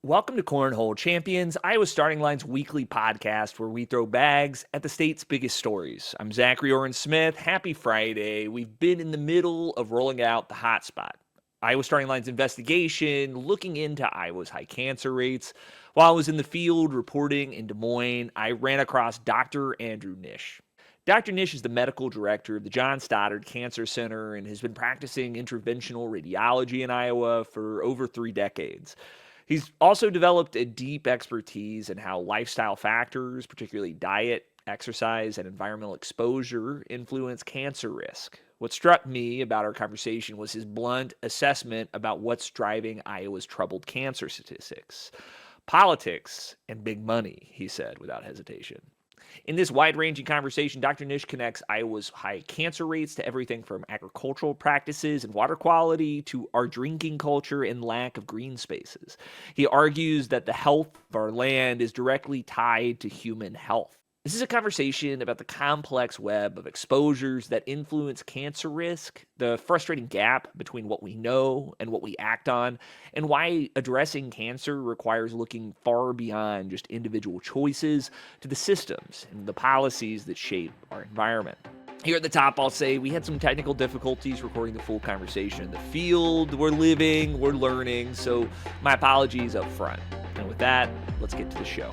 Welcome to Cornhole Champions, Iowa Starting Line's weekly podcast where we throw bags at the state's biggest stories. I'm Zachary Oren Smith. Happy Friday. We've been in the middle of rolling out the hotspot, Iowa Starting Line's investigation looking into Iowa's high cancer rates. While I was in the field reporting in Des Moines, I ran across Dr. Andrew Nish. Dr. Nish is the medical director of the John Stoddard Cancer Center and has been practicing interventional radiology in Iowa for over 3 decades. He's also developed a deep expertise in how lifestyle factors, particularly diet, exercise, and environmental exposure, influence cancer risk. What struck me about our conversation was his blunt assessment about what's driving Iowa's troubled cancer statistics. Politics and big money, he said without hesitation. In this wide-ranging conversation, Dr. Nish connects Iowa's high cancer rates to everything from agricultural practices and water quality to our drinking culture and lack of green spaces. He argues that the health of our land is directly tied to human health. This is a conversation about the complex web of exposures that influence cancer risk, the frustrating gap between what we know and what we act on, and why addressing cancer requires looking far beyond just individual choices to the systems and the policies that shape our environment. Here at the top, I'll say we had some technical difficulties recording the full conversation in the field. We're living, we're learning, so my apologies up front. And with that, let's get to the show.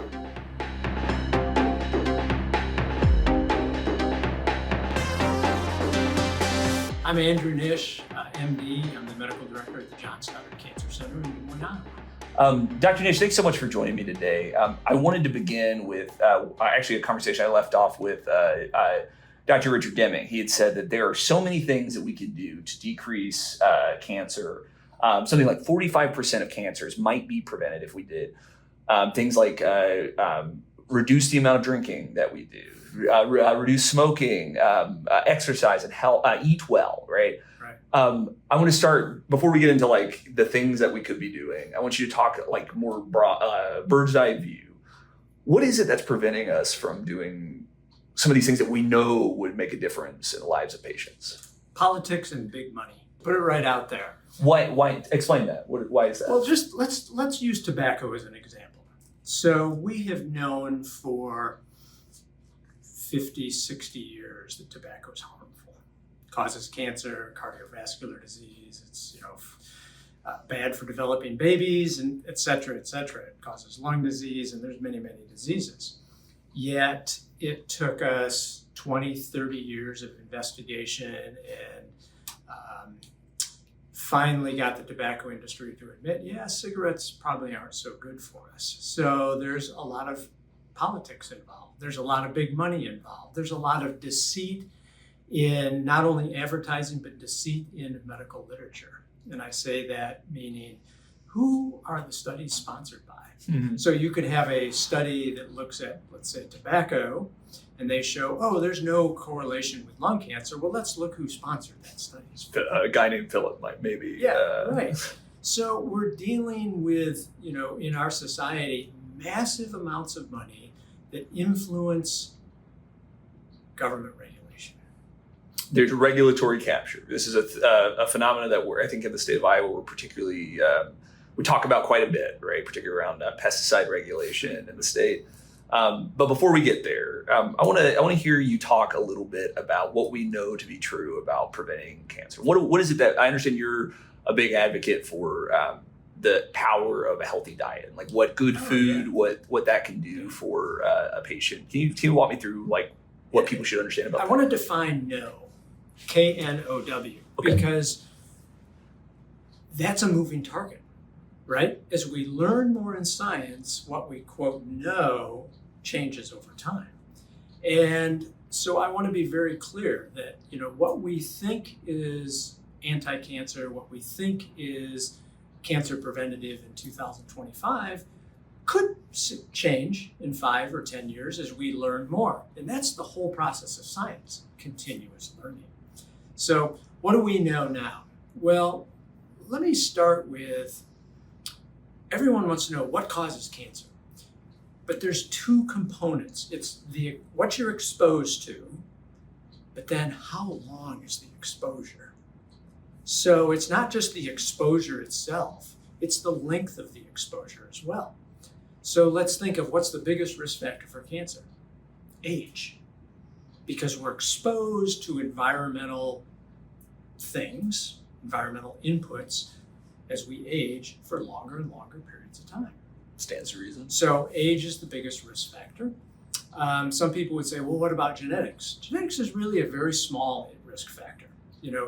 I'm Andrew Nish, MD. I'm the medical director at the John Stoddard Cancer Center in Des Moines, Iowa. Dr. Nish, thanks so much for joining me today. I wanted to begin with actually a conversation I left off with Dr. Richard Deming. He had said that there are so many things that we could do to decrease cancer. Something like 45% of cancers might be prevented if we did. Things like reduce the amount of drinking that we do. Reduce smoking, exercise, and eat well, right? I want to start, before we get into like the things that we could be doing, I want you to talk like more broad, bird's eye view. What is it that's preventing us from doing some of these things that we know would make a difference in the lives of patients? Politics and big money. Put it right out there. Why? Explain that. Why is that? Well, just let's use tobacco as an example. So we have known for 50, 60 years that tobacco is harmful. It causes cancer, cardiovascular disease. It's bad for developing babies, and et cetera, et cetera. It causes lung disease, and there's many, many diseases. Yet it took us 20, 30 years of investigation and finally got the tobacco industry to admit, yeah, cigarettes probably aren't so good for us. So there's a lot of politics involved. There's a lot of big money involved. There's a lot of deceit in not only advertising, but deceit in medical literature. And I say that meaning, who are the studies sponsored by? Mm-hmm. So you could have a study that looks at, let's say, tobacco, and they show, oh, there's no correlation with lung cancer. Well, let's look who sponsored that study. A guy named Philip, like maybe. Yeah, right. So we're dealing with, in our society, massive amounts of money that influence government regulation. There's regulatory capture. This is a phenomenon that I think in the state of Iowa, we're particularly, we talk about quite a bit, right? Particularly around pesticide regulation in the state. But before we get there, I want to hear you talk a little bit about what we know to be true about preventing cancer. What is it that I understand you're a big advocate for the power of a healthy diet, like what good food, what that can do for a patient. Can you walk me through like what people should understand about that? I want to define KNOW, K-N-O-W, because that's a moving target, right? As we learn more in science, what we quote know changes over time. And so I want to be very clear that, what we think is anti-cancer, what we think is cancer preventative in 2025 could change in 5 or 10 years as we learn more. And that's the whole process of science, continuous learning. So what do we know now? Well, let me start with, everyone wants to know what causes cancer. But there's 2 components. It's what you're exposed to, but then how long is the exposure? So it's not just the exposure itself, it's the length of the exposure as well. So let's think of what's the biggest risk factor for cancer? Age. Because we're exposed to environmental things, environmental inputs, as we age for longer and longer periods of time. Stands to reason. So age is the biggest risk factor. Some people would say, well, what about genetics? Genetics is really a very small risk factor,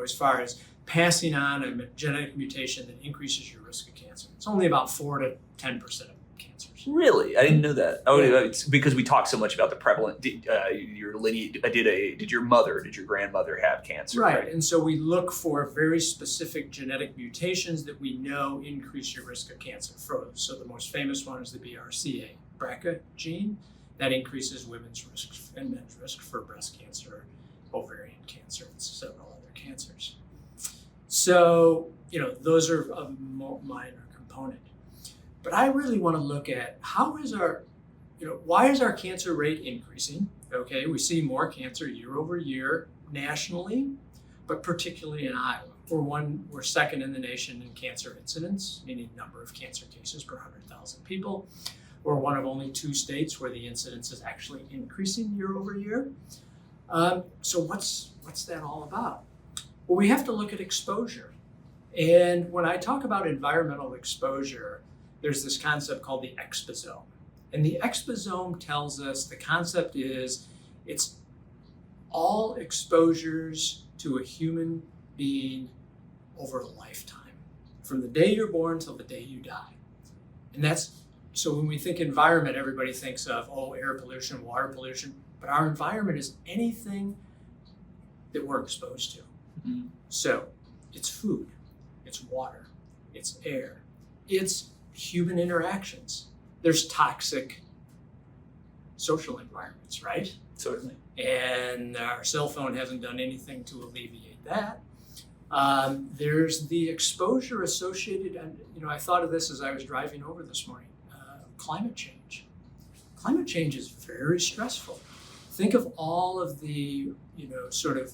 as far as passing on a genetic mutation that increases your risk of cancer. It's only about 4 to 10% of cancers. Really? I didn't know that. Oh, Yeah. it's because we talk so much about the prevalent, your lineage, did your grandmother have cancer? Right, and so we look for very specific genetic mutations that we know increase your risk of cancer. So the most famous one is the BRCA gene. That increases women's risk and men's risk for breast cancer, ovarian cancer, and several other cancers. So, those are a minor component. But I really want to look at why is our cancer rate increasing? Okay, we see more cancer year over year nationally, but particularly in Iowa. We're second in the nation in cancer incidence, meaning number of cancer cases per 100,000 people. We're one of only 2 states where the incidence is actually increasing year over year. So what's that all about? Well, we have to look at exposure. And when I talk about environmental exposure, there's this concept called the exposome. And the exposome tells us the concept is it's all exposures to a human being over a lifetime, from the day you're born till the day you die. And so when we think environment, everybody thinks of, air pollution, water pollution, but our environment is anything that we're exposed to. Mm-hmm. So it's food, it's water, it's air, it's human interactions. There's toxic social environments, right? Certainly. And our cell phone hasn't done anything to alleviate that. There's the exposure associated, and I thought of this as I was driving over this morning. Climate change. Climate change is very stressful. Think of all of the, sort of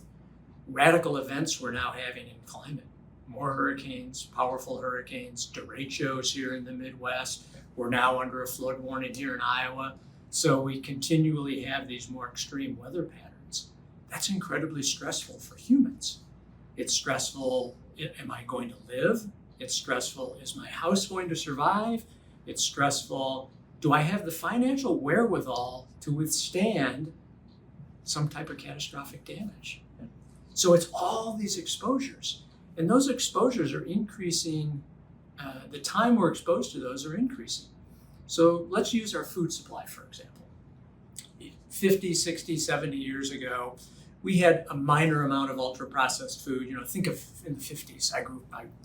radical events we're now having in climate. More hurricanes, powerful hurricanes, derechos here in the Midwest. We're now under a flood warning here in Iowa. So we continually have these more extreme weather patterns. That's incredibly stressful for humans. It's stressful, am I going to live? It's stressful, is my house going to survive? It's stressful, do I have the financial wherewithal to withstand some type of catastrophic damage? So it's all these exposures. And those exposures are increasing, the time we're exposed to those are increasing. So let's use our food supply, for example. 50, 60, 70 years ago, we had a minor amount of ultra-processed food. Think of in the 50s. I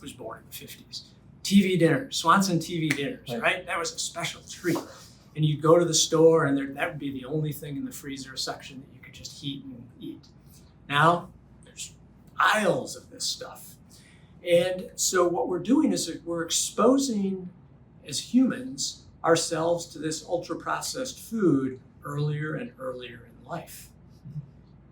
was born in the 50s. TV dinners, Swanson TV dinners, right? That was a special treat. And you'd go to the store and that would be the only thing in the freezer section that you could just heat and eat. Now, there's aisles of this stuff. And so what we're doing is that we're exposing, as humans, ourselves to this ultra-processed food earlier and earlier in life.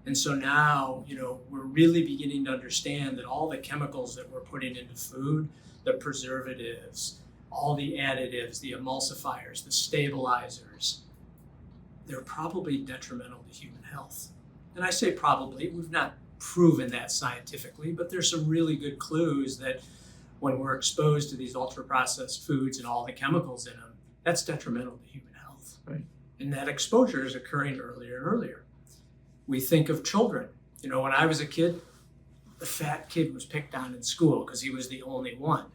And so now, we're really beginning to understand that all the chemicals that we're putting into food, the preservatives, all the additives, the emulsifiers, the stabilizers, they're probably detrimental to human health. And I say probably, we've not proven that scientifically, but there's some really good clues that when we're exposed to these ultra-processed foods and all the chemicals in them, that's detrimental to human health. Right. And that exposure is occurring earlier and earlier. We think of children. When I was a kid, the fat kid was picked on in school because he was the only one.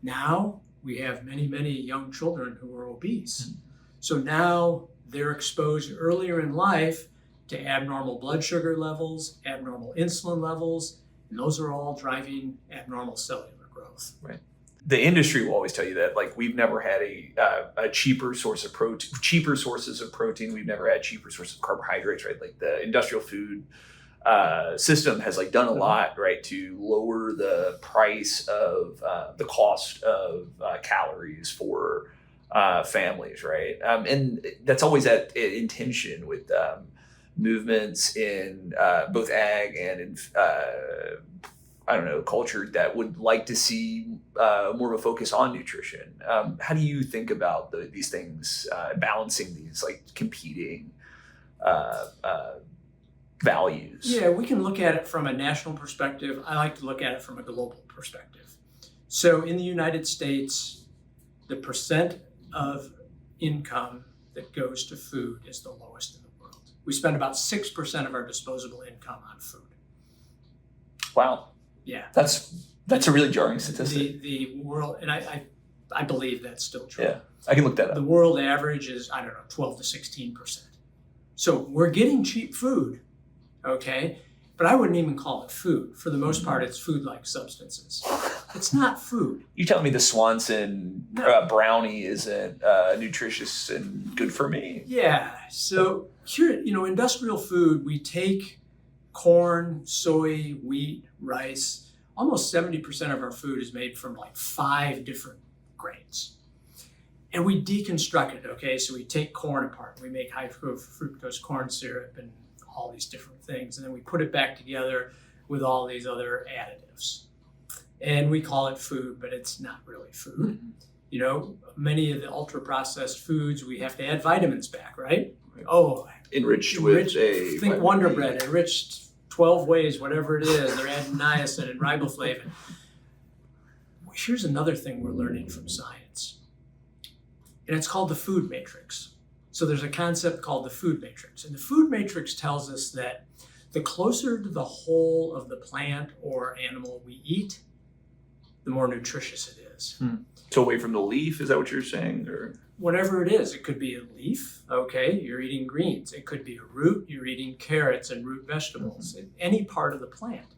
Now we have many, many young children who are obese. So now they're exposed earlier in life to abnormal blood sugar levels, abnormal insulin levels, and those are all driving abnormal cellular growth. Right. The industry will always tell you that, we've never had a cheaper sources of protein. We've never had cheaper sources of carbohydrates, right? The industrial food system has done a lot, right, to lower the price of the cost of calories for families, right? And that's always in tension with movements in both ag and in I don't know, culture that would like to see more of a focus on nutrition. How do you think about these things, balancing these like competing values? Yeah, we can look at it from a national perspective. I like to look at it from a global perspective. So in the United States, the percent of income that goes to food is the lowest in the world. We spend about 6% of our disposable income on food. Wow. Yeah. That's a really jarring statistic. The world, and I believe that's still true. Yeah, I can look that up. The world average is, 12 to 16%. So we're getting cheap food, okay? But I wouldn't even call it food. For the most part, it's food-like substances. It's not food. You telling me the Swanson brownie isn't nutritious and good for me? Yeah. So here, industrial food, we take corn, soy, wheat, rice. Almost 70% of our food is made from like 5 different grains. And we deconstruct it, okay? So we take corn apart. We make high fructose corn syrup and all these different things. And then we put it back together with all these other additives. And we call it food, but it's not really food. Mm-hmm. Many of the ultra-processed foods, we have to add vitamins back, right? Oh, enriched with think Wonder Bread, enriched 12 ways, whatever it is. They're adding niacin and riboflavin. Here's another thing we're learning from science. And it's called the food matrix. So there's a concept called the food matrix. And the food matrix tells us that the closer to the whole of the plant or animal we eat, the more nutritious it is. So away from the leaf, is that what you're saying? Or whatever it is, it could be a leaf, okay, you're eating greens. It could be a root, you're eating carrots and root vegetables, any part of the plant.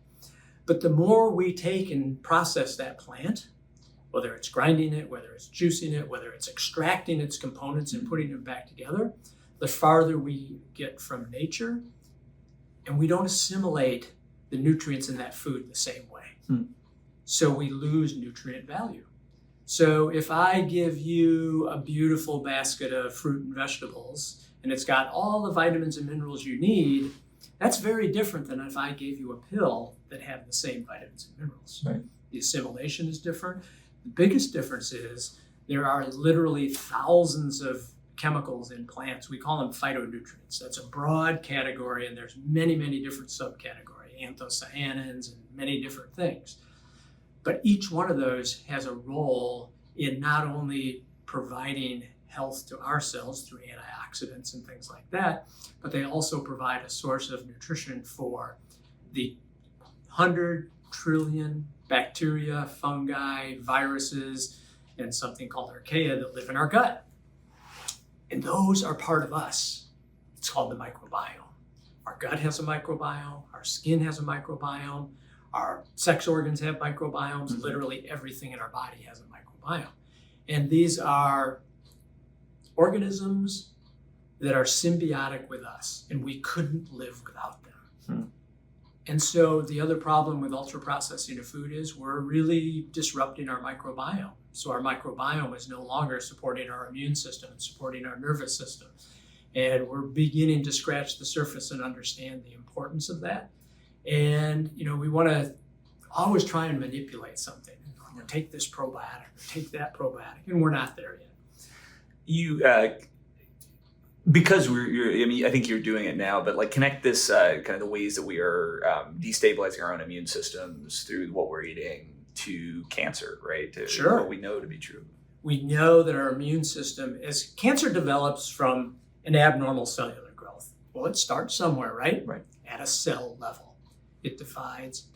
But the more we take and process that plant, whether it's grinding it, whether it's juicing it, whether it's extracting its components and putting them back together, the farther we get from nature, and we don't assimilate the nutrients in that food the same way. So we lose nutrient value. So if I give you a beautiful basket of fruit and vegetables, and it's got all the vitamins and minerals you need, that's very different than if I gave you a pill that had the same vitamins and minerals. Right. The assimilation is different. The biggest difference is there are literally thousands of chemicals in plants. We call them phytonutrients. That's a broad category, and there's many, many different subcategories, anthocyanins and many different things. But each one of those has a role in not only providing health to our cells through antioxidants and things like that, but they also provide a source of nutrition for the 100 trillion bacteria, fungi, viruses, and something called archaea that live in our gut. And those are part of us. It's called the microbiome. Our gut has a microbiome, our skin has a microbiome, our sex organs have microbiomes. Literally everything in our body has a microbiome. And these are organisms that are symbiotic with us, and we couldn't live without them. And so the other problem with ultra-processing of food is we're really disrupting our microbiome. So our microbiome is no longer supporting our immune system and supporting our nervous system. And we're beginning to scratch the surface and understand the importance of that. And, we want to always try and manipulate something. Take this probiotic, take that probiotic, and we're not there yet. You, because I think you're doing it now, but like connect this kind of the ways that we are destabilizing our own immune systems through what we're eating to cancer, right? Sure. What we know to be true. We know that our immune system, as cancer develops from an abnormal cellular growth, well, it starts somewhere, right? Right. At a cell level. It divides.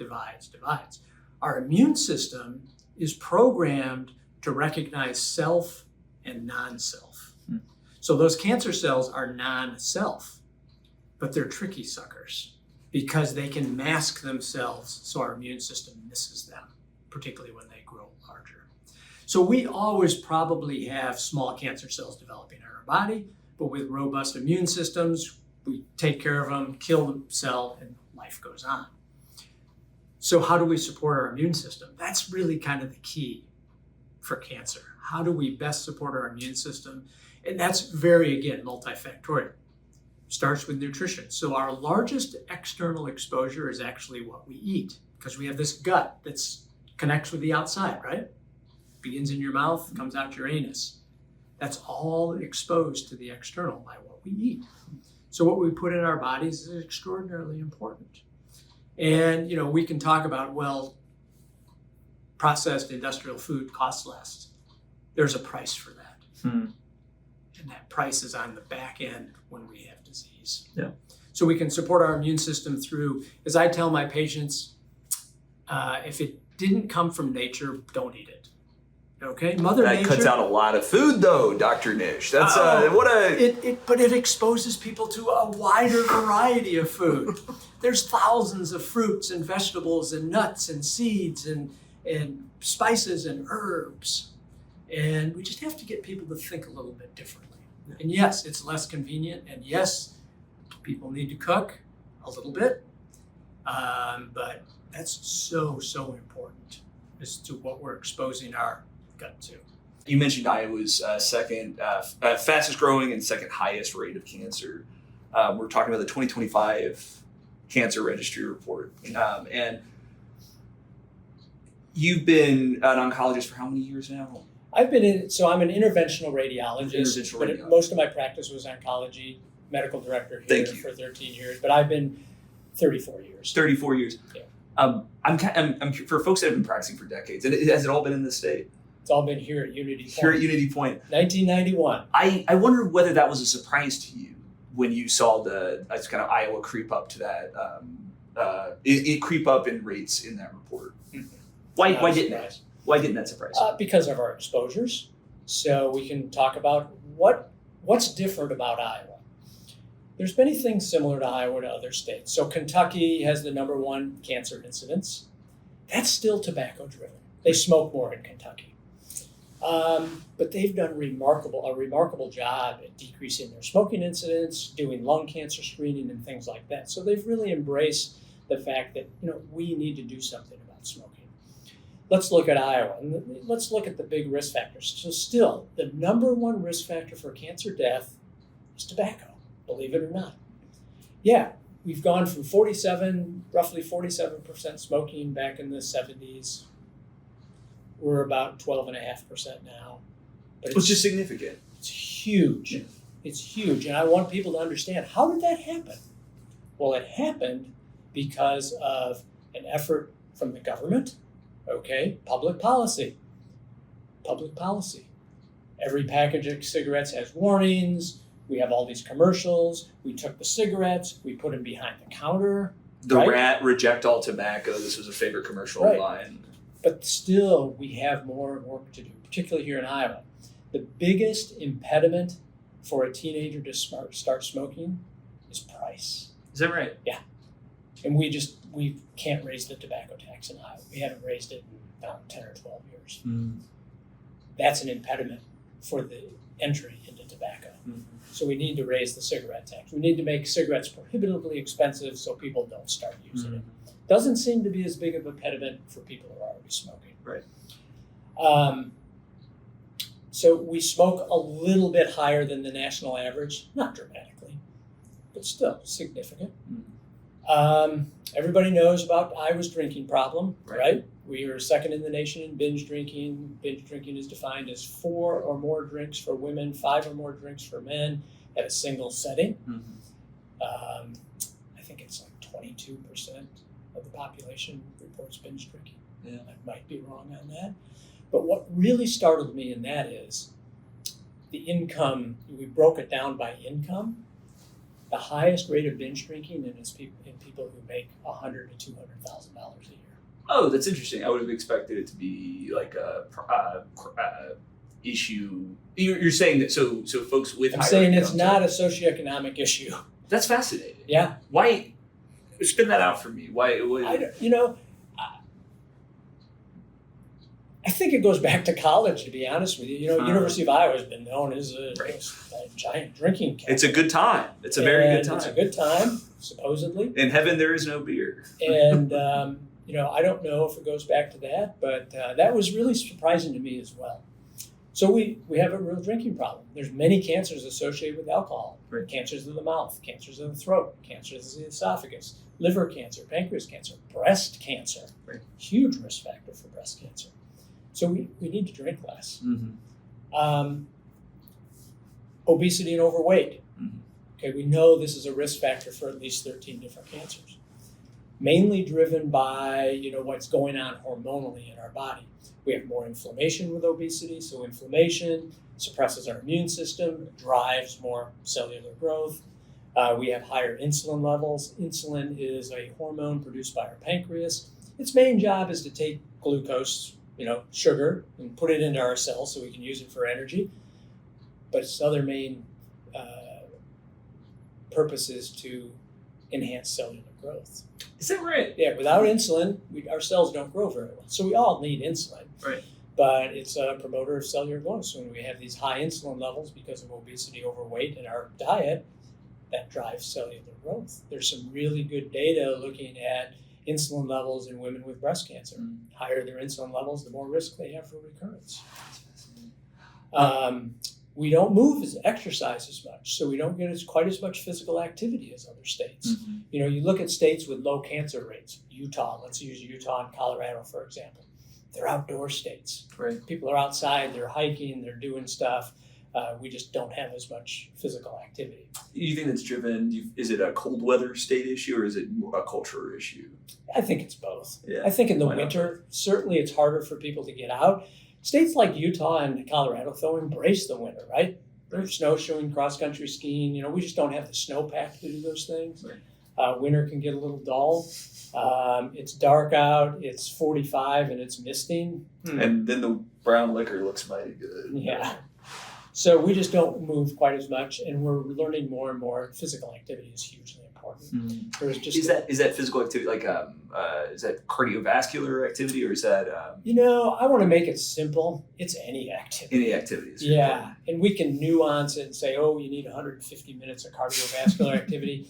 Our immune system is programmed to recognize self and non-self. So those cancer cells are non-self, but they're tricky suckers because they can mask themselves so our immune system misses them, particularly when they grow larger. So we always probably have small cancer cells developing in our body, but with robust immune systems, we take care of them, kill the cell, and life goes on. So how do we support our immune system? That's really kind of the key for cancer. How do we best support our immune system? And that's very, again, multifactorial. Starts with nutrition. So our largest external exposure is actually what we eat, because we have this gut that's connects with the outside, right? Begins in your mouth, comes out your anus. That's all exposed to the external by what we eat. So what we put in our bodies is extraordinarily important. And, we can talk about, well, processed industrial food costs less. There's a price for that. And that price is on the back end when we have disease. Yeah. So we can support our immune system through, as I tell my patients, if it didn't come from nature, don't eat it. Okay, Mother Nature. That cuts out a lot of food, though, Dr. Nish. That's But it exposes people to a wider variety of food. There's thousands of fruits and vegetables and nuts and seeds and spices and herbs, and we just have to get people to think a little bit differently. Yeah. And yes, it's less convenient, and yes, people need to cook a little bit, but that's so important as to what we're exposing our gut to. You mentioned Iowa's second fastest growing and second highest rate of cancer. We're talking about the 2025 Cancer Registry Report. And you've been an oncologist for how many years now? I'm an interventional radiologist, but most of my practice was oncology, medical director here for 13 years, but I've been 34 years. 34 years. Yeah. I'm for folks that have been practicing for decades, and has it all been in the state? It's all been here at Unity Point. Here at Unity Point. 1991. I wonder whether that was a surprise to you when you saw the kind of Iowa creep up to that, it creep up in rates in that report. Mm-hmm. Why didn't that surprise you? Because of our exposures. So we can talk about what's different about Iowa. There's many things similar to Iowa to other states. So Kentucky has the number one cancer incidence. That's still tobacco driven. They smoke more in Kentucky. But they've done a remarkable job at decreasing their smoking incidence, doing lung cancer screening and things like that. So they've really embraced the fact that we need to do something about smoking. Let's look at Iowa, and let's look at the big risk factors. So still, the number one risk factor for cancer death is tobacco, believe it or not. Yeah, we've gone from roughly 47% smoking back in the 70s. We're about 12.5% now. But Which is significant. It's huge. Yeah. It's huge. And I want people to understand, how did that happen? Well, it happened because of an effort from the government, public policy. Every package of cigarettes has warnings. We have all these commercials. We took the cigarettes, we put them behind the counter. Reject all tobacco. This was a favorite commercial of mine. But still, we have more work to do, particularly here in Iowa. The biggest impediment for a teenager to start smoking is price. Is that right? Yeah. And we can't raise the tobacco tax in Iowa. We haven't raised it in 10 or 12 years. Mm. That's an impediment for the entry into tobacco. Mm. So we need to raise the cigarette tax. We need to make cigarettes prohibitively expensive so people don't start using it. Doesn't seem to be as big of an impediment for people who are already smoking. Right. So we smoke a little bit higher than the national average, not dramatically, but still significant. Everybody knows about Iowa's drinking problem, right? We are second in the nation in binge drinking. Binge drinking is defined as 4 or more drinks for women, 5 or more drinks for men at a single setting. Mm-hmm. I think it's like 22% of the population reports binge drinking. Yeah. I might be wrong on that. But what really startled me in that is the income. We broke it down by income. The highest rate of binge drinking is in people who make $100,000 to $200,000 a year. Oh, that's interesting. I would have expected it to be like a issue. You're saying that so folks with I'm saying it's not a socioeconomic issue. That's fascinating. Yeah. Why? Spin that out for me. Why? I think it goes back to college, to be honest with you. University of Iowa has been known as a giant drinking capital. It's a good time. It's a very good time. It's a good time, supposedly. In heaven, there is no beer. And, I don't know if it goes back to that, but that was really surprising to me as well. So we have a real drinking problem. There's many cancers associated with alcohol. Right. Cancers of the mouth, cancers of the throat, cancers of the esophagus, liver cancer, pancreas cancer, breast cancer. Right. Huge risk factor for breast cancer. So we need to drink less. Obesity and overweight. Okay, we know this is a risk factor for at least 13 different cancers. Mainly driven by, what's going on hormonally in our body. We have more inflammation with obesity, so inflammation suppresses our immune system, drives more cellular growth. We have higher insulin levels. Insulin is a hormone produced by our pancreas. Its main job is to take glucose, sugar, and put it into our cells so we can use it for energy. But its other main purpose is to enhance cellular growth. Is that right? Yeah, without insulin, our cells don't grow very well. So we all need insulin. Right. But it's a promoter of cellular growth. So when we have these high insulin levels because of obesity, overweight, and our diet, that drives cellular growth. There's some really good data looking at insulin levels in women with breast cancer. Higher their insulin levels, the more risk they have for recurrence. We don't move as exercise as much, so we don't get quite as much physical activity as other states. You look at states with low cancer rates. Utah, let's use Utah and Colorado, for example. They're outdoor states. Right. People are outside, they're hiking, they're doing stuff. We just don't have as much physical activity. You think that's driven, is it a cold weather state issue or is it a culture issue? I think it's both. Yeah. I think in the winter, certainly it's harder for people to get out. States like Utah and Colorado, though, embrace the winter, right? They're snowshoeing, cross-country skiing. We just don't have the snowpack to do those things. Right. Winter can get a little dull. It's dark out, it's 45, and it's misting. And then the brown liquor looks mighty good. Yeah. So we just don't move quite as much, and we're learning more and more. Physical activity is hugely important. There's just is that physical activity like is that cardiovascular activity or is that I want to make it simple. It's any activity. any activities? Yeah, and we can nuance it and say, you need 150 minutes of cardiovascular activity.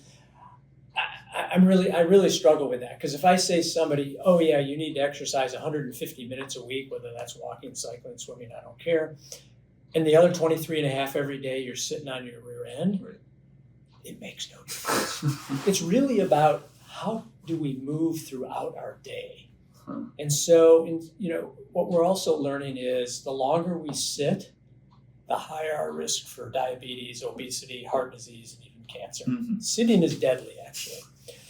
I really struggle with that because if I say somebody, you need to exercise 150 minutes a week, whether that's walking, cycling, swimming, I don't care, and the other 23 and a half every day you're sitting on your rear end, Right. It makes no difference. It's really about how do we move throughout our day. And so, what we're also learning is the longer we sit, the higher our risk for diabetes, obesity, heart disease, and even cancer. Sitting is deadly, actually.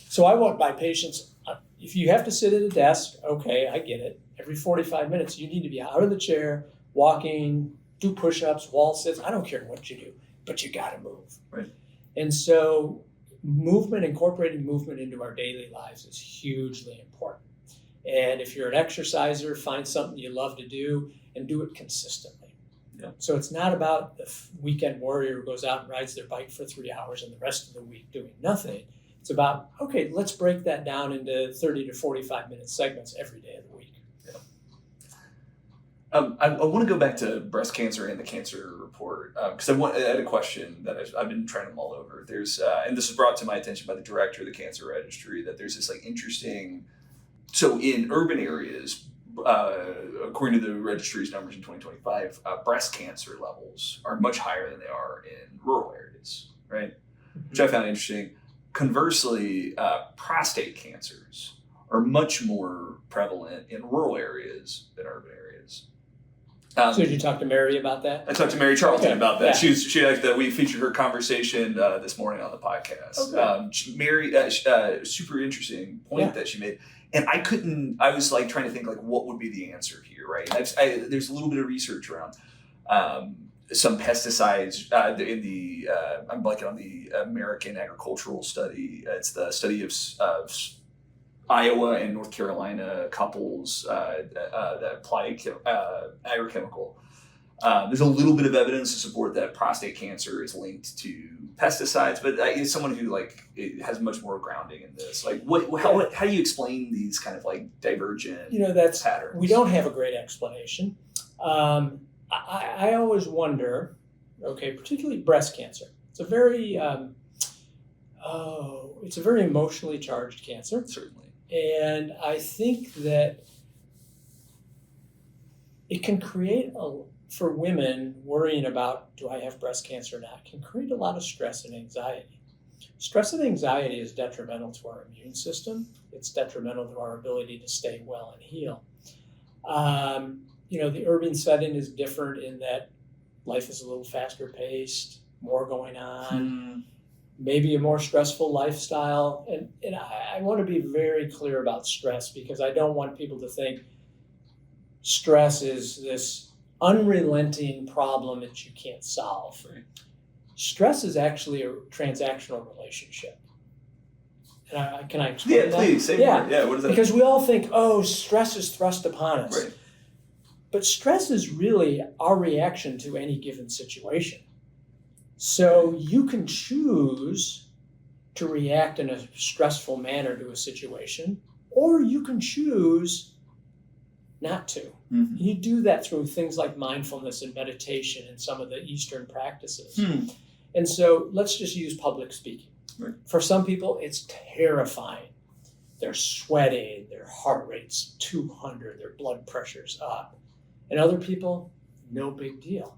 So I want my patients, if you have to sit at a desk, okay, I get it. Every 45 minutes, you need to be out of the chair, walking, do push-ups, wall sits. I don't care what you do, but you got to move. Right. And so incorporating movement into our daily lives is hugely important. And if you're an exerciser, find something you love to do and do it consistently. Yeah. So it's not about the weekend warrior who goes out and rides their bike for 3 hours and the rest of the week doing nothing. It's about, okay, let's break that down into 30 to 45 minute segments every day of the week. I want to go back to breast cancer and the cancer report because I had a question that I've been trying to mull over. There's and this was brought to my attention by the director of the cancer registry that there's this interesting. So in urban areas, according to the registry's numbers in 2025, breast cancer levels are much higher than they are in rural areas, right? Which I found interesting. Conversely, prostate cancers are much more prevalent in rural areas than urban areas. So did you talk to Mary about that? I talked to Mary Charlton about that. Yeah. We featured her conversation this morning on the podcast. Okay. Mary, super interesting point that she made. And I was trying to think what would be the answer here, right? And there's a little bit of research around some pesticides in the, I'm blanking on the American Agricultural Study. It's the study of Iowa and North Carolina couples that apply agrochemical. There's a little bit of evidence to support that prostate cancer is linked to pesticides, but as someone who it has much more grounding in this, how do you explain these kind of divergent patterns? We don't have a great explanation. I always wonder, particularly breast cancer. It's a very emotionally charged cancer. Certainly. And I think that it can create for women, worrying about, do I have breast cancer or not, can create a lot of stress and anxiety. Stress and anxiety is detrimental to our immune system. It's detrimental to our ability to stay well and heal. The urban setting is different in that life is a little faster paced, more going on, maybe a more stressful lifestyle. And I want to be very clear about stress, because I don't want people to think stress is this unrelenting problem that you can't solve. Right. Stress is actually a transactional relationship. And can I explain that? Yeah, please. Say more. Yeah, what is that? Because we all think, stress is thrust upon us. Right. But stress is really our reaction to any given situation. So you can choose to react in a stressful manner to a situation, or you can choose not to. Mm-hmm. You do that through things like mindfulness and meditation and some of the Eastern practices. And so let's just use public speaking. Right. For some people, it's terrifying. They're sweating, their heart rate's 200, their blood pressure's up. And other people, no big deal.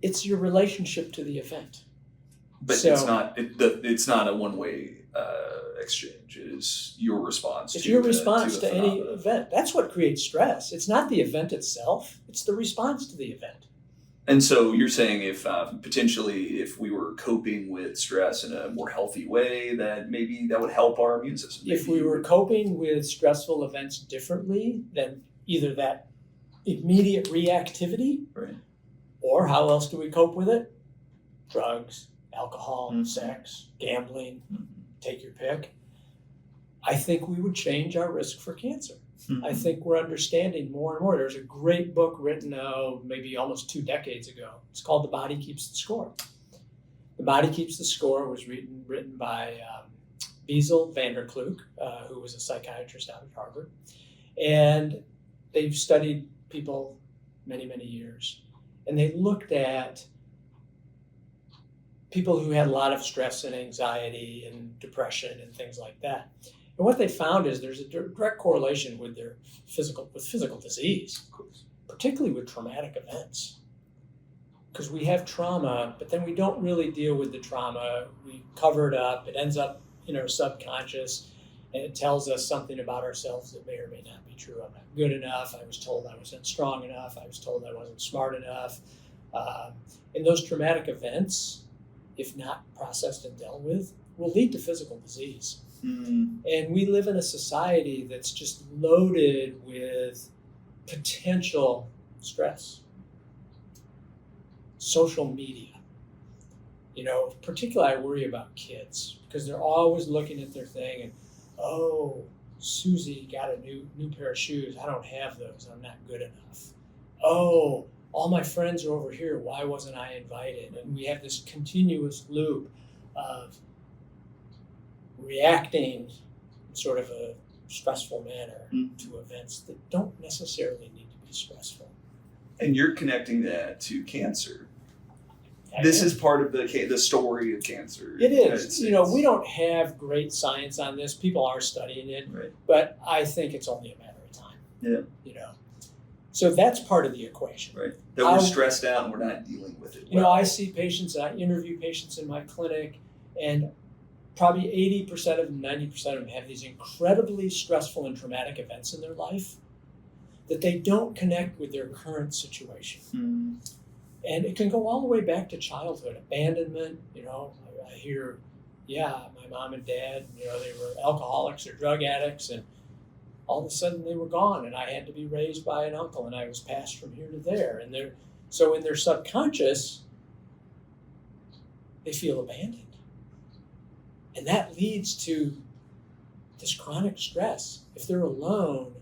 It's your relationship to the event. But So- it's not a one-way exchange. It is your response. It's to your the- response to, to a any phenomenon. event. That's what creates stress. It's not the event itself, it's the response to the event. And so you're saying if potentially if we were coping with stress in a more healthy way, that maybe that would help our immune system. If Maybe- we were coping with stressful events differently, then either that immediate reactivity, Right. or how else do we cope with it? Drugs, alcohol, Mhm. sex, gambling, Mhm. take your pick. I think we would change our risk for cancer. Mhm. I think we're understanding more and more. There's a great book written maybe almost 2 decades ago. It's called The Body Keeps the Score. The Body Keeps the Score was written by Bezel van der Kloek, who was a psychiatrist out at Harvard. And they've studied people many, many years. And they looked at people who had a lot of stress and anxiety and depression and things like that. And what they found is there's a direct correlation with their physical disease, Of course. particularly with traumatic events. Because we have trauma, but then we don't really deal with the trauma. We cover it up. It ends up in our subconscious, and it tells us something about ourselves that may or may not be true. I'm not good enough. I was told I wasn't strong enough. I was told I wasn't smart enough. And those traumatic events, if not processed and dealt with, will lead to physical disease. And we live in a society that's just loaded with potential stress. Social media. Particularly I worry about kids, because they're always looking at their thing and, Susie got a new pair of shoes. I don't have those. I'm not good enough. All my friends are over here. Why wasn't I invited? And we have this continuous loop of reacting in sort of a stressful manner to events that don't necessarily need to be stressful. And you're connecting that to cancer. This is part of the story of cancer. It is. We don't have great science on this. People are studying it, Right. but I think it's only a matter of time. Yeah. So that's part of the equation. Right. That we're stressed out and we're not dealing with it. I see patients and I interview patients in my clinic, and probably 80% of them, 90% of them have these incredibly stressful and traumatic events in their life that they don't connect with their current situation. And it can go all the way back to childhood, abandonment. I hear, my mom and dad, they were alcoholics or drug addicts, and all of a sudden they were gone, and I had to be raised by an uncle, and I was passed from here to there. And so in their subconscious, they feel abandoned. And that leads to this chronic stress. If they're alone,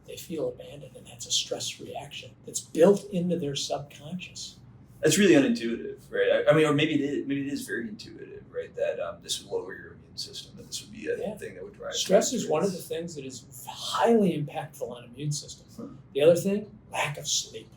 they feel abandoned, and that's a stress reaction that's built into their subconscious. That's really unintuitive, right? I mean, or maybe it is. Maybe it is very intuitive, right? That this would lower your immune system, that this would be a thing that would drive Stress is one of the things that is highly impactful on immune system. The other thing, lack of sleep.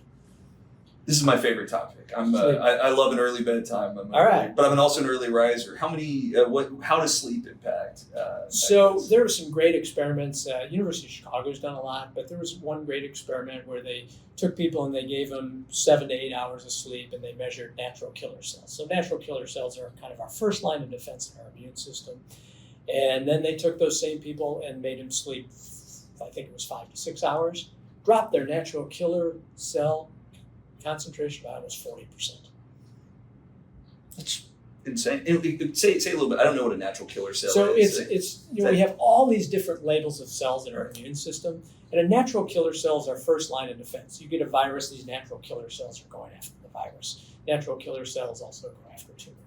This is my favorite topic. I love an early bedtime. All right. But I'm also an early riser. How does sleep impact? So there were some great experiments. University of Chicago's done a lot, but there was one great experiment where they took people and they gave them 7 to 8 hours of sleep, and they measured natural killer cells. So natural killer cells are kind of our first line of defense in our immune system. And then they took those same people and made them sleep, I think it was 5 to 6 hours, dropped their natural killer cell concentration by almost 40%. That's insane. Say a little bit. I don't know what a natural killer cell so is. it's we have all these different labels of cells in our immune system, and a natural killer cell is our first line of defense. You get a virus, these natural killer cells are going after the virus. Natural killer cells also go after tumor.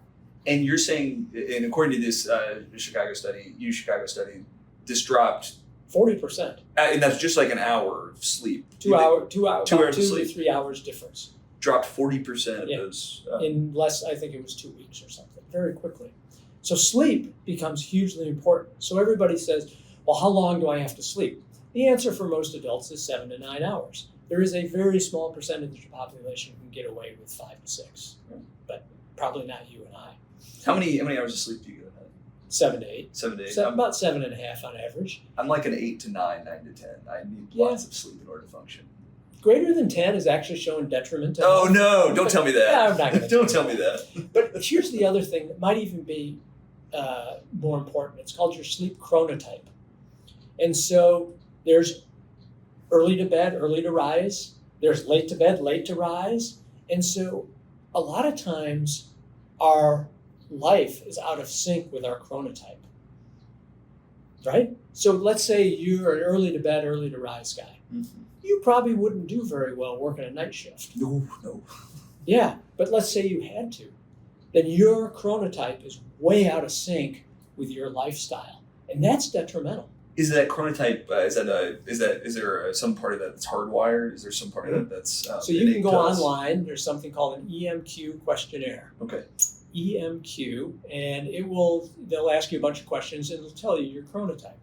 And you're saying, and according to this Chicago study, this dropped 40%. And that's just like an hour of sleep. 2 hours of sleep. to 3 hours difference. Dropped 40% of Yeah. those. In less, I think it was 2 weeks or something, very quickly. So sleep becomes hugely important. So everybody says, well, how long do I have to sleep? The answer for most adults is 7 to 9 hours. There is a very small percentage of the population who can get away with 5 to 6, but probably not you and I. How many hours of sleep do you get? 7 to 8. 7 to 8. About 7.5 on average. I'm like an 8 to 9, 9 to 10. I need lots of sleep in order to function. Greater than 10 is actually showing detriment to Oh health. no! Don't tell me that. Yeah, I'm not gonna Don't tell me that. But here's the other thing that might even be more important. It's called your sleep chronotype. And so there's early to bed, early to rise. There's late to bed, late to rise. And so a lot of times our life is out of sync with our chronotype, right? So let's say you're an early to bed, early to rise guy. Mm-hmm. You probably wouldn't do very well working a night shift. No. Yeah, but let's say you had to. Then your chronotype is way out of sync with your lifestyle, and that's detrimental. Is that chronotype? Is there some part of that that's hardwired? Is there some part of that that's so you can go innate to us? online. There's something called an EMQ questionnaire. Okay. EMQ, and they'll ask you a bunch of questions, and it'll tell you your chronotype.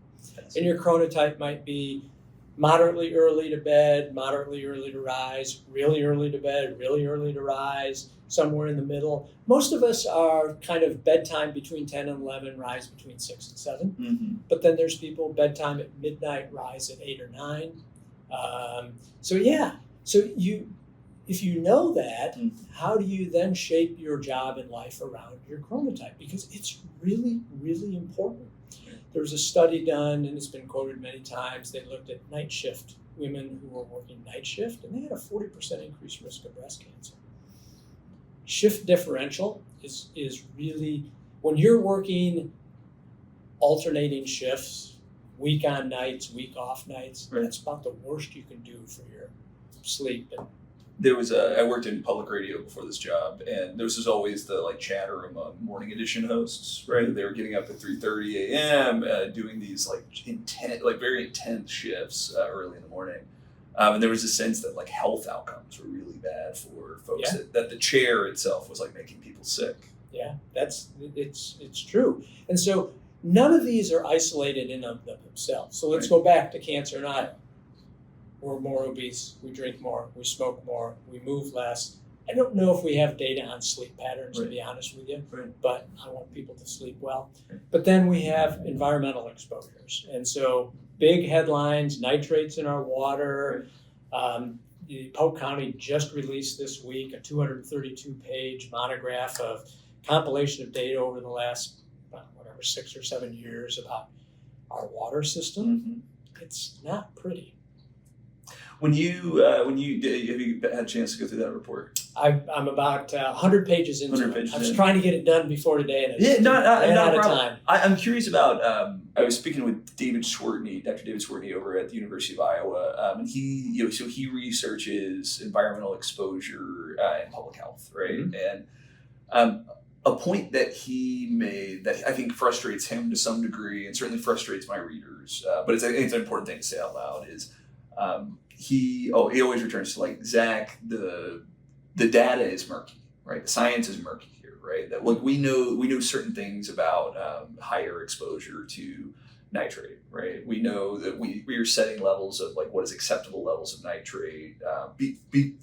And your chronotype might be moderately early to bed, moderately early to rise, really early to bed, really early to rise, somewhere in the middle. Most of us are kind of bedtime between 10 and 11, rise between 6 and 7. Mm-hmm. But then there's people bedtime at midnight, rise at 8 or 9. If you know that, how do you then shape your job and life around your chronotype? Because it's really, really important. There was a study done, and it's been quoted many times. They looked at night shift women who were working night shift, and they had a 40% increased risk of breast cancer. Shift differential is really, when you're working alternating shifts, week on nights, week off nights, that's about the worst you can do for your sleep. And I worked in public radio before this job, and there was always the chatter among morning edition hosts, right? They were getting up at 3:30 a.m. Doing these very intense shifts early in the morning, and there was a sense that health outcomes were really bad for folks. Yeah. That the chair itself was making people sick. Yeah, it's true. And so none of these are isolated in of themselves. So let's go back to cancer and I. We're more obese, we drink more, we smoke more, we move less. I don't know if we have data on sleep patterns, to be honest with you, but I want people to sleep well. But then we have environmental exposures. And so big headlines, nitrates in our water. The Polk County just released this week a 232-page monograph of compilation of data over the last, 6 or 7 years about our water system. Mm-hmm. It's not pretty. Have you had a chance to go through that report? I'm about 100 pages into 100 it. pages I was in. trying to get it done before today, and Yeah, not out a of problem. time. I'm curious about. I was speaking with Dr. David Swartney over at the University of Iowa, and he researches environmental exposure in public health, right? Mm-hmm. And a point that he made that I think frustrates him to some degree, and certainly frustrates my readers, but it's an important thing to say out loud is. He always returns to Zach, the data is murky, right? The science is murky here, right? That we know certain things about higher exposure to nitrate, right? We know that we are setting levels of like what is acceptable levels of nitrate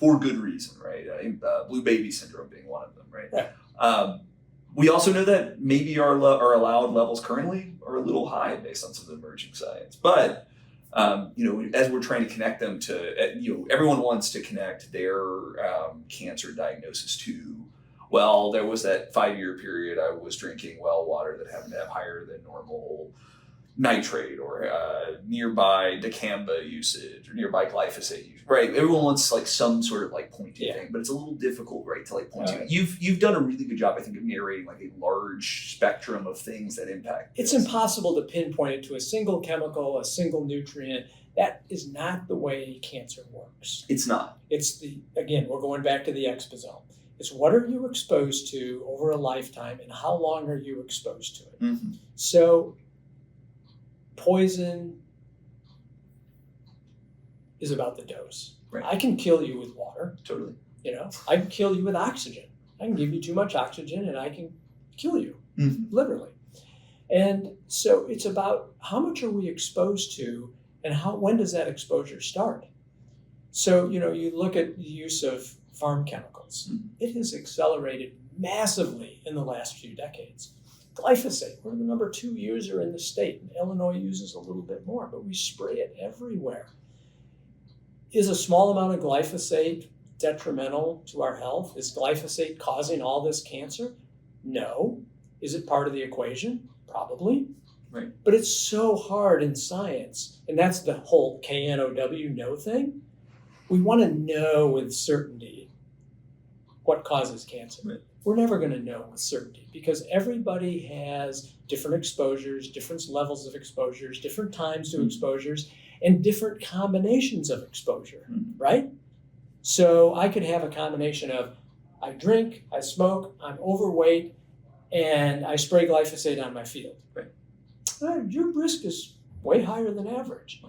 for good reason, right? Blue baby syndrome being one of them, right? We also know that maybe our allowed levels currently are a little high based on some of the emerging science, but as we're trying to connect them to, everyone wants to connect their cancer diagnosis to, well, there was that 5-year period I was drinking well water that happened to have higher than normal nitrate or nearby dicamba usage or nearby glyphosate usage, right? Everyone wants like some sort of like pointy thing, but it's a little difficult, right, to like point to. You've done a really good job, I think, of narrating like a large spectrum of things that impact this. It's impossible to pinpoint it to a single chemical, a single nutrient. That is not the way cancer works. It's not. Again, we're going back to the exposome. It's what are you exposed to over a lifetime and how long are you exposed to it? Mm-hmm. So poison is about the dose. Right. I can kill you with water. Totally. I can kill you with oxygen. I can give you too much oxygen and I can kill you, literally. And so it's about how much are we exposed to and when does that exposure start? So, you look at the use of farm chemicals. It has accelerated massively in the last few decades. Glyphosate, we're the number 2 user in the state. Illinois uses a little bit more, but we spray it everywhere. Is a small amount of glyphosate detrimental to our health? Is glyphosate causing all this cancer? No. Is it part of the equation? Probably. Right. But it's so hard in science, and that's the whole KNOW know thing. We want to know with certainty what causes cancer. Right. We're never going to know with certainty because everybody has different exposures, different levels of exposures, different times to exposures, and different combinations of exposure, right? So I could have a combination of I drink, I smoke, I'm overweight, and I spray glyphosate on my field. Right. Your risk is way higher than average.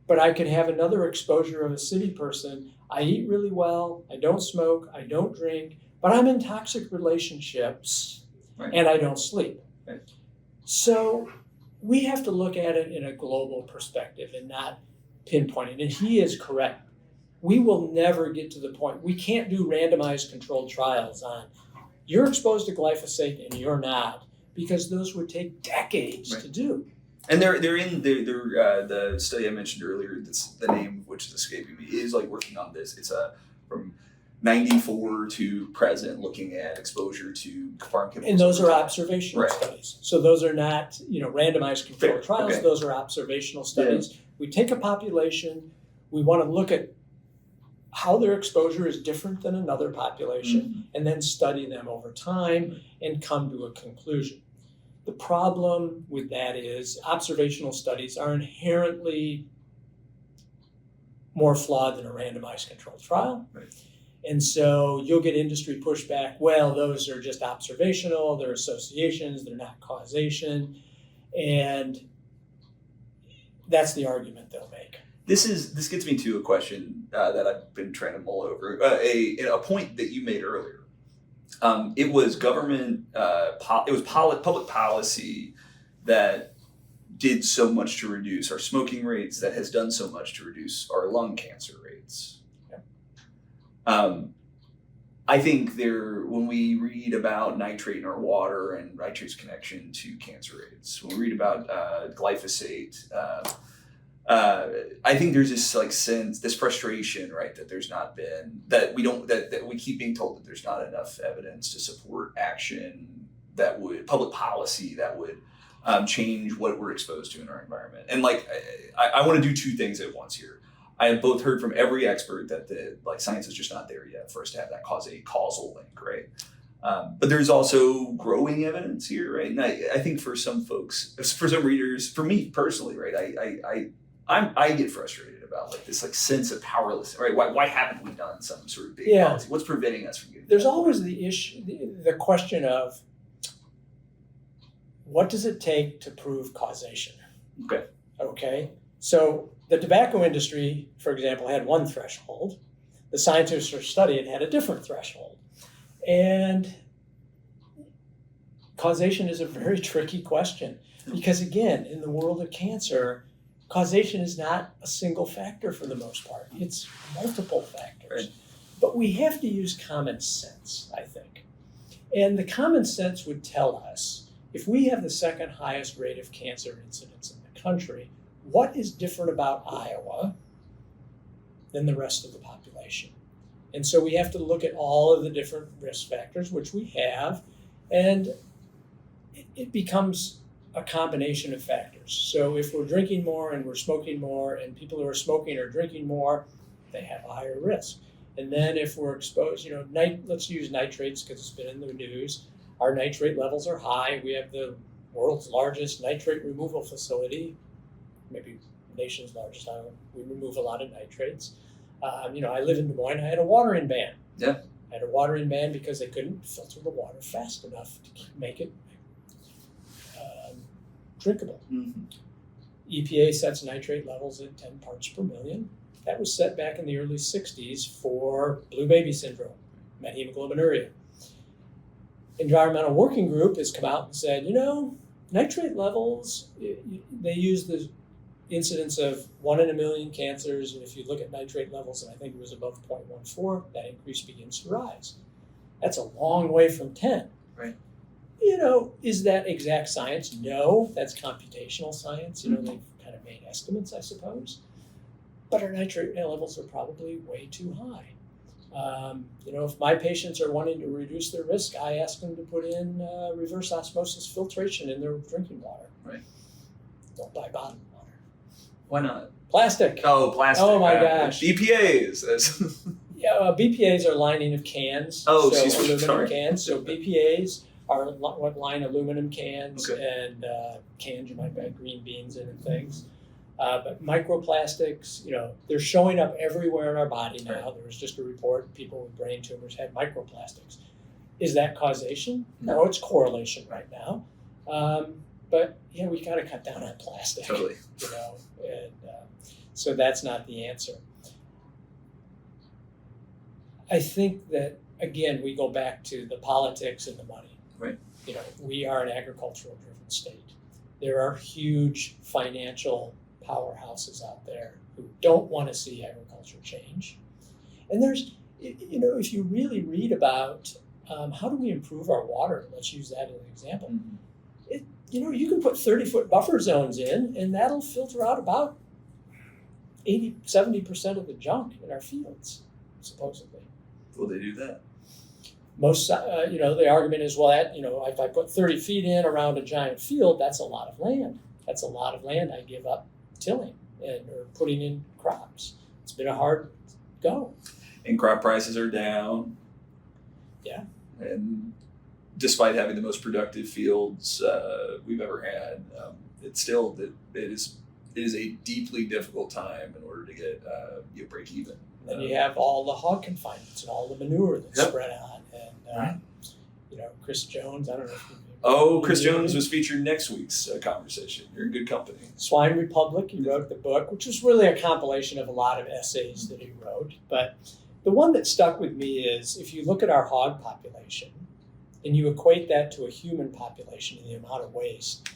But I could have another exposure of a city person. I eat really well, I don't smoke, I don't drink, but I'm in toxic relationships and I don't sleep. Right. So we have to look at it in a global perspective and not pinpoint it. And he is correct. We will never get to the point. We can't do randomized controlled trials on you're exposed to glyphosate and you're not, because those would take decades to do. And the study I mentioned earlier, the name of which is escaping me, is like working on this. It's from 94 to present, looking at exposure to farm chemicals. And those are observational studies. So those are not, randomized controlled trials. Okay. Those are observational studies. Yeah. We take a population, we want to look at how their exposure is different than another population, and then study them over time and come to a conclusion. The problem with that is observational studies are inherently more flawed than a randomized controlled trial. Right. And so you'll get industry pushback. Well, those are just observational, they're associations, they're not causation. And that's the argument they'll make. This gets me to a question that I've been trying to mull over. A point that you made earlier. It was government, public policy that did so much to reduce our smoking rates, that has done so much to reduce our lung cancer rates. Yeah. I think when we read about nitrate in our water and nitrate's connection to cancer rates, when we read about glyphosate, I think there's this sense, this frustration, right, that there's not been, that we keep being told that there's not enough evidence to support action public policy that would change what we're exposed to in our environment. And I want to do two things at once here. I have both heard from every expert that science is just not there yet for us to have that causal link, right? But there's also growing evidence here, right? And I think for some folks, for some readers, for me personally, right, I get frustrated about this sense of powerlessness, right? Why haven't we done some sort of big policy? What's preventing us from getting? There's always the issue, the question of what does it take to prove causation? Okay. So the tobacco industry, for example, had one threshold. The scientists who studied it had a different threshold, and causation is a very tricky question. Because again, in the world of cancer, causation is not a single factor for the most part. It's multiple factors. Right. But we have to use common sense, I think. And the common sense would tell us, if we have the second highest rate of cancer incidence in the country, what is different about Iowa than the rest of the population? And so we have to look at all of the different risk factors, which we have, and it becomes a combination of factors. So if we're drinking more and we're smoking more, and people who are smoking are drinking more, they have a higher risk. And then if we're exposed, let's use nitrates because it's been in the news. Our nitrate levels are high. We have the world's largest nitrate removal facility, maybe the nation's largest. We remove a lot of nitrates. I live in Des Moines. I had a watering ban. Yeah. I had a watering ban because they couldn't filter the water fast enough to make it drinkable. Mm-hmm. EPA sets nitrate levels at 10 parts per million. That was set back in the early 60s for blue baby syndrome, methemoglobinuria. Environmental Working Group has come out and said, nitrate levels, they use the incidence of 1 in a million cancers, and if you look at nitrate levels, and I think it was above 0.14, that increase begins to rise. That's a long way from 10. Right. Is that exact science? No, that's computational science. They've kind of made estimates, I suppose. But our nitrate levels are probably way too high. If my patients are wanting to reduce their risk, I ask them to put in reverse osmosis filtration in their drinking water. Right. Don't buy bottled water. Why not? Plastic. Oh, plastic. Oh my gosh. BPAs. Yeah, BPAs are lining of cans. Oh, so sorry. aluminum cans. So BPAs are what line aluminum cans, Okay. and cans you might buy green beans in and things. But microplastics, they're showing up everywhere in our body now. Right. There was just a report people with brain tumors had microplastics. Is that causation? No. No, it's correlation right now. But we got to cut down on plastic. Totally. And so that's not the answer. I think that, again, we go back to the politics and the money. Right. We are an agricultural driven state. There are huge financial powerhouses out there who don't want to see agriculture change. And there's, if you really read about how do we improve our water, let's use that as an example. Mm-hmm. You can put 30-foot buffer zones in, and that'll filter out about 70% of the junk in our fields, supposedly. Will they do that? Most, the argument is, if I put 30 feet in around a giant field, that's a lot of land. That's a lot of land I give up tilling or putting in crops. It's been a hard go. And crop prices are down. Yeah. And despite having the most productive fields we've ever had, it is a deeply difficult time in order to get break even. And you have all the hog confinements and all the manure that's spread out. And, Chris Jones, I don't know if you Chris Jones was featured next week's conversation. You're in good company. Swine Republic, he wrote the book, which was really a compilation of a lot of essays that he wrote. But the one that stuck with me is, if you look at our hog population and you equate that to a human population and the amount of waste,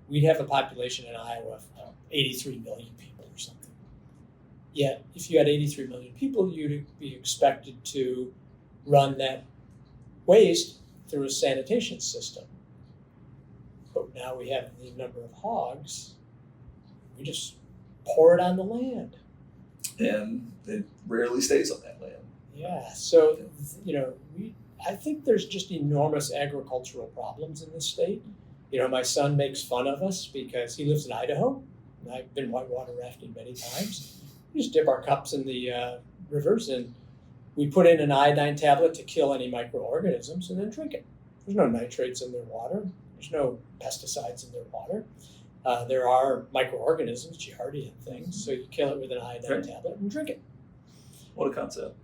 we'd have a population in Iowa of 83 million people or something. Yet, if you had 83 million people, you'd be expected to run that waste through a sanitation system. But now we have the number of hogs, we just pour it on the land. And it rarely stays on that land. Yeah, so, I think there's just enormous agricultural problems in this state. My son makes fun of us because he lives in Idaho, and I've been whitewater rafting many times. We just dip our cups in the rivers, and we put in an iodine tablet to kill any microorganisms and then drink it. There's no nitrates in their water. There's no pesticides in their water. There are microorganisms, Giardia and things, so you kill it with an iodine tablet and drink it. What a concept.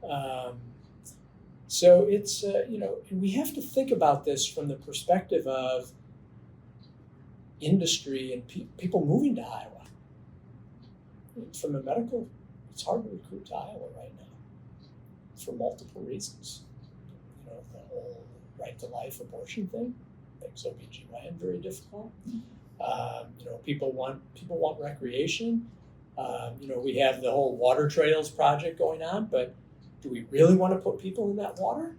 So it's, and we have to think about this from the perspective of industry and people moving to Iowa. From a medical, it's hard to recruit to Iowa right now for multiple reasons. The whole right to life abortion thing makes OBGYN very difficult. People want recreation. We have the whole water trails project going on, but do we really want to put people in that water?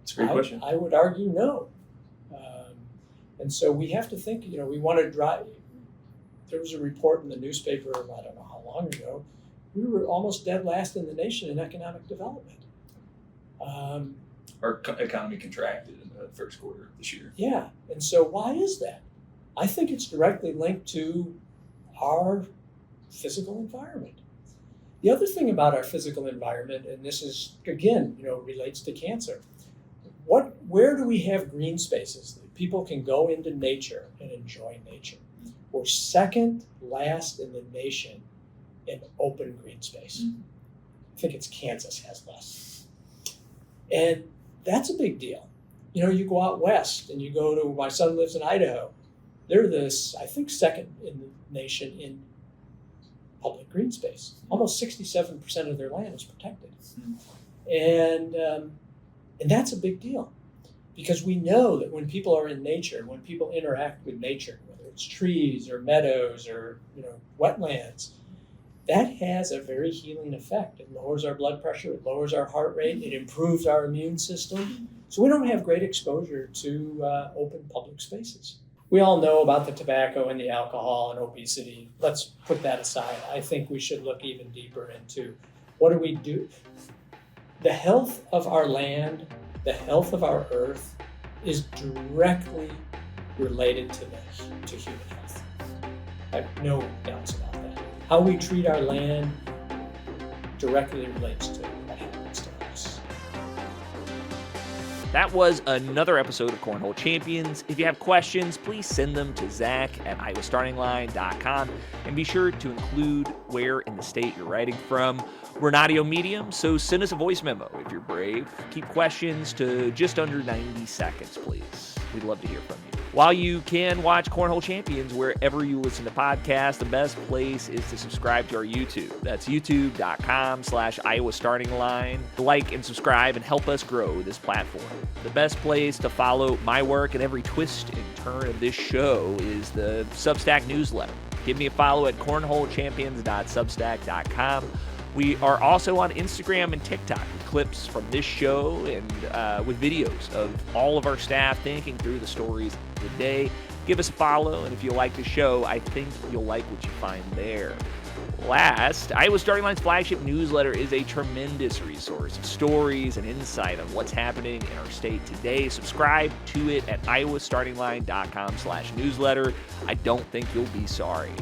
It's a great question. I would argue no. And so we have to think, we want to drive. There was a report in the newspaper, I don't know how long ago, we were almost dead last in the nation in economic development. Our economy contracted in the first quarter of this year. Yeah, and so why is that? I think it's directly linked to our physical environment. The other thing about our physical environment, and this is, again, relates to cancer, where do we have green spaces that people can go into nature and enjoy nature? We're second last in the nation in open green space. Mm-hmm. I think it's Kansas has less. And that's a big deal. You go out west and you go to, my son lives in Idaho. They're I think, second in the nation in public green space. Almost 67% of their land is protected. And that's a big deal because we know that when people are in nature, when people interact with nature, whether it's trees or meadows or wetlands, that has a very healing effect. It lowers our blood pressure, it lowers our heart rate, it improves our immune system. So we don't have great exposure to open public spaces. We all know about the tobacco and the alcohol and obesity. Let's put that aside. I think we should look even deeper into what do we do? The health of our land, the health of our earth is directly related to human health. I have no doubts about that. How we treat our land directly relates to what happens to us. That was another episode of Cornhole Champions. If you have questions, please send them to zach@iowastartingline.com and be sure to include where in the state you're writing from. We're an audio medium, so send us a voice memo if you're brave. Keep questions to just under 90 seconds, please. We'd love to hear from you. While you can watch Cornhole Champions wherever you listen to podcasts, the best place is to subscribe to our YouTube. That's youtube.com/iowastartingline. Like and subscribe and help us grow this platform. The best place to follow my work and every twist and turn of this show is the Substack newsletter. Give me a follow at cornholechampions.substack.com. We are also on Instagram and TikTok with clips from this show and with videos of all of our staff thinking through the stories of the day. Give us a follow, and if you like the show, I think you'll like what you find there. Last, Iowa Starting Line's flagship newsletter is a tremendous resource of stories and insight on what's happening in our state today. Subscribe to it at iowastartingline.com/newsletter. I don't think you'll be sorry.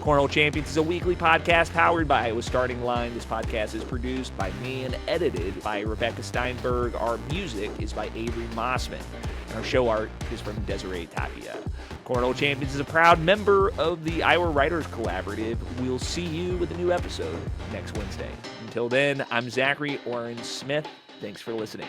Cornhole Champions is a weekly podcast powered by Iowa Starting Line. This podcast is produced by me and edited by Rebecca Steinberg. Our music is by Avery Mossman. And our show art is from Desiree Tapia. Cornhole Champions is a proud member of the Iowa Writers Collaborative. We'll see you with a new episode next Wednesday. Until then, I'm Zachary Oren Smith. Thanks for listening.